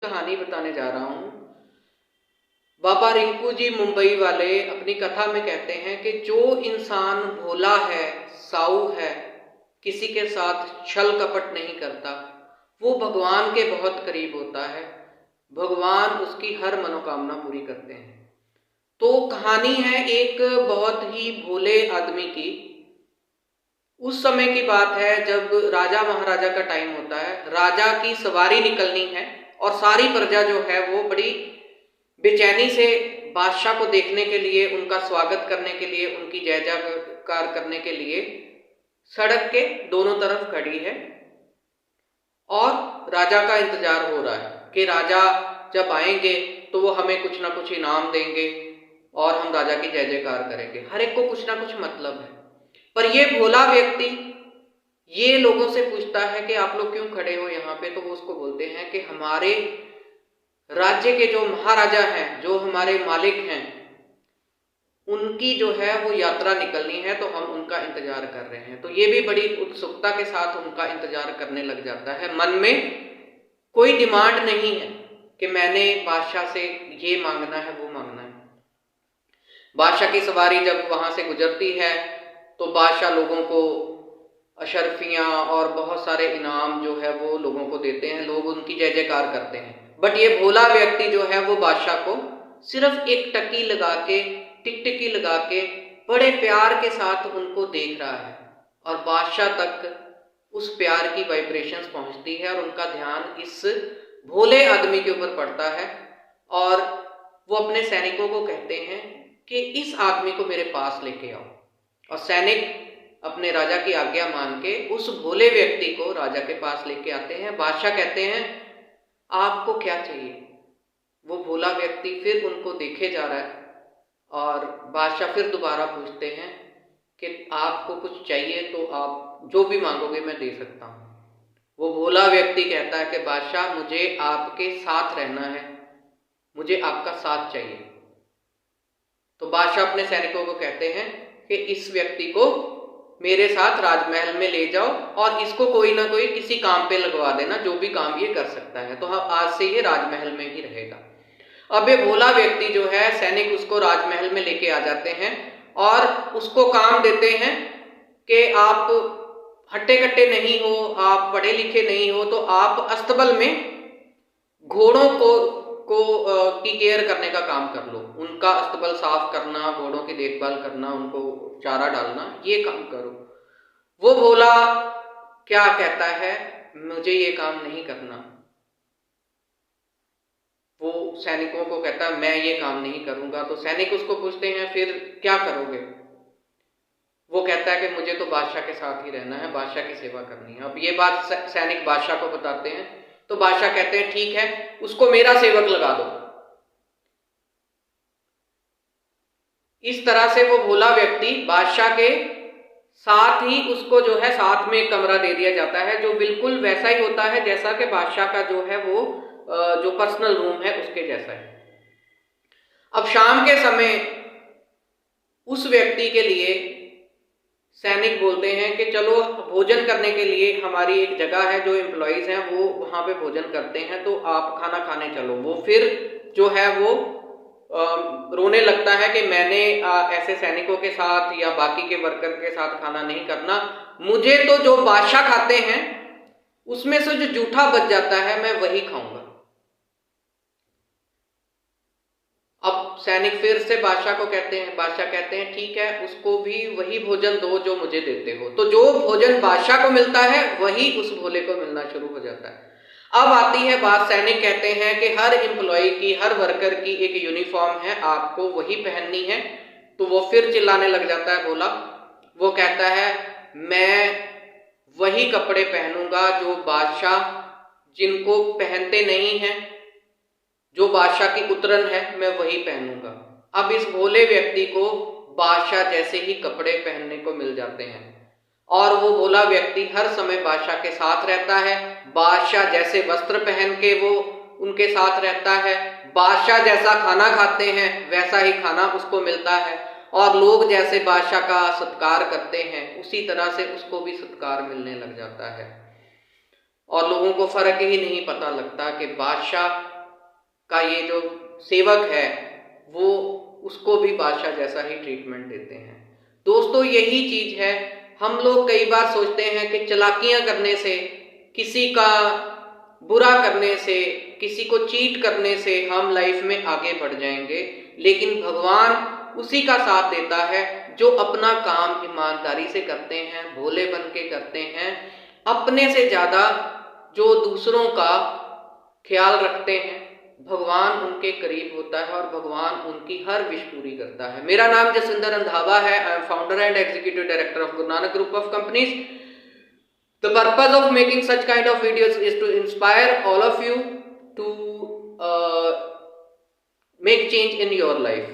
कहानी बताने जा रहा हूँ। बाबा रिंकू जी मुंबई वाले अपनी कथा में कहते हैं कि जो इंसान भोला है, साऊ है, किसी के साथ छल कपट नहीं करता, वो भगवान के बहुत करीब होता है। भगवान उसकी हर मनोकामना पूरी करते हैं। तो कहानी है एक बहुत ही भोले आदमी की। उस समय की बात है जब राजा महाराजा का टाइम होता है। राजा की सवारी निकलनी है और सारी प्रजा जो है वो बड़ी बेचैनी से बादशाह को देखने के लिए, उनका स्वागत करने के लिए, उनकी जय जयकार करने के लिए सड़क के दोनों तरफ खड़ी है और राजा का इंतजार हो रहा है कि राजा जब आएंगे तो वो हमें कुछ ना कुछ इनाम देंगे और हम राजा की जय जयकार करेंगे। हर एक को कुछ ना कुछ मतलब है। पर ये भोला व्यक्ति ये लोगों से पूछता है कि आप लोग क्यों खड़े हो यहाँ पे। तो वो उसको बोलते हैं कि हमारे राज्य के जो महाराजा हैं, जो हमारे मालिक हैं, उनकी जो है वो यात्रा निकलनी है, तो हम उनका इंतजार कर रहे हैं। तो ये भी बड़ी उत्सुकता के साथ उनका इंतजार करने लग जाता है। मन में कोई डिमांड नहीं है कि मैंने बादशाह से ये मांगना है, वो मांगना है। बादशाह की सवारी जब वहां से गुजरती है तो बादशाह लोगों को अशर्फियां और बहुत सारे इनाम जो है वो लोगों को देते हैं। लोग उनकी जय जयकार करते हैं। बट ये भोला व्यक्ति जो है वो बादशाह को सिर्फ एक टकी लगा के, टिकटिकी लगा के बड़े प्यार के साथ उनको देख रहा है और बादशाह तक उस प्यार की वाइब्रेशंस पहुंचती है और उनका ध्यान इस भोले आदमी के ऊपर पड़ता है और वो अपने सैनिकों को कहते हैं कि इस आदमी को मेरे पास लेके आओ। और सैनिक अपने राजा की आज्ञा मान के उस भोले व्यक्ति को राजा के पास लेके आते हैं। बादशाह कहते हैं आपको क्या चाहिए। वो भोला व्यक्ति फिर उनको देखे जा रहा है और बादशाह फिर दोबारा पूछते हैं कि आपको कुछ चाहिए तो आप जो भी मांगोगे मैं दे सकता हूँ। वो भोला व्यक्ति कहता है कि बादशाह मुझे आपके साथ रहना है, मुझे आपका साथ चाहिए। तो बादशाह अपने सैनिकों को कहते हैं कि इस व्यक्ति को मेरे साथ राजमहल में ले जाओ और इसको कोई ना कोई किसी काम पे लगवा देना, जो भी काम ये कर सकता है। तो हम आज से ये राजमहल में ही रहेगा। अब ये भोला व्यक्ति जो है, सैनिक उसको राजमहल में लेके आ जाते हैं और उसको काम देते हैं कि आप हट्टे कट्टे नहीं हो, आप पढ़े लिखे नहीं हो, तो आप अस्तबल में घोड़ों को की केयर करने का काम कर लो। उनका अस्तबल साफ करना, घोड़ों की देखभाल करना, उनको चारा डालना, ये काम करो। वो भोला क्या कहता है, मुझे ये काम नहीं करना। वो सैनिकों को कहता है मैं ये काम नहीं करूंगा। तो सैनिक उसको पूछते हैं फिर क्या करोगे। वो कहता है कि मुझे तो बादशाह के साथ ही रहना है, बादशाह की सेवा करनी है। अब ये बात सैनिक बादशाह को बताते हैं तो बादशाह कहते हैं ठीक है, उसको मेरा सेवक लगा दो। इस तरह से वो भोला व्यक्ति बादशाह के साथ ही, उसको जो है साथ में एक कमरा दे दिया जाता है जो बिल्कुल वैसा ही होता है जैसा कि बादशाह का जो है वो जो पर्सनल रूम है उसके जैसा है। अब शाम के समय उस व्यक्ति के लिए सैनिक बोलते हैं कि चलो भोजन करने के लिए हमारी एक जगह है, जो एम्प्लॉइज हैं वो वहां पे भोजन करते हैं, तो आप खाना खाने चलो। वो फिर जो है वो रोने लगता है कि मैंने ऐसे सैनिकों के साथ या बाकी के वर्कर के साथ खाना नहीं करना। मुझे तो जो बादशाह खाते हैं उसमें से जो जूठा बच जाता है मैं वही खाऊंगा। अब सैनिक फिर से बादशाह को कहते हैं, बादशाह कहते हैं ठीक है, उसको भी वही भोजन दो जो मुझे देते हो। तो जो भोजन बादशाह को मिलता है वही उस भोले को मिलना शुरू हो जाता है। अब आती है बात, सैनिक कहते हैं कि हर एम्प्लॉय की, हर वर्कर की एक यूनिफॉर्म है, आपको वही पहननी है। तो वो फिर चिल्लाने लग जाता है भोला। वो कहता है मैं वही कपड़े पहनूंगा जो बादशाह जिनको पहनते नहीं हैं, जो बादशाह की उतरन है, मैं वही पहनूंगा। अब इस भोले व्यक्ति को बादशाह जैसे ही कपड़े पहनने को मिल जाते हैं और वो भोला व्यक्ति हर समय बादशाह के साथ रहता है। बादशाह जैसे वस्त्र पहन के वो उनके साथ रहता है, बादशाह जैसा खाना खाते हैं वैसा ही खाना उसको मिलता है और लोग जैसे बादशाह का सत्कार करते हैं उसी तरह से उसको भी सत्कार मिलने लग जाता है। और लोगों को फर्क ही नहीं पता लगता कि बादशाह का ये जो सेवक है वो उसको भी बादशाह जैसा ही ट्रीटमेंट देते हैं। दोस्तों यही चीज है, हम लोग कई बार सोचते हैं कि चालाकियां करने से, किसी का बुरा करने से, किसी को चीट करने से हम लाइफ में आगे बढ़ जाएंगे, लेकिन भगवान उसी का साथ देता है जो अपना काम ईमानदारी से करते हैं, भोले बन के करते हैं, अपने से ज्यादा जो दूसरों का ख्याल रखते हैं, भगवान उनके करीब होता है और भगवान उनकी हर विश पूरी करता है। मेरा नाम जसविंदर रंधावा है। I am founder and executive director of Guru Nanak group of companies. The purpose of making such kind of videos is to inspire all of you to make change in your life.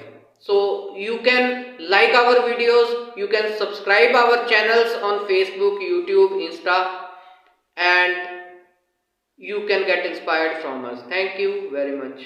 So you can like our videos, you can subscribe our channels on Facebook, YouTube, Insta, and you can get inspired from us. Thank you very much.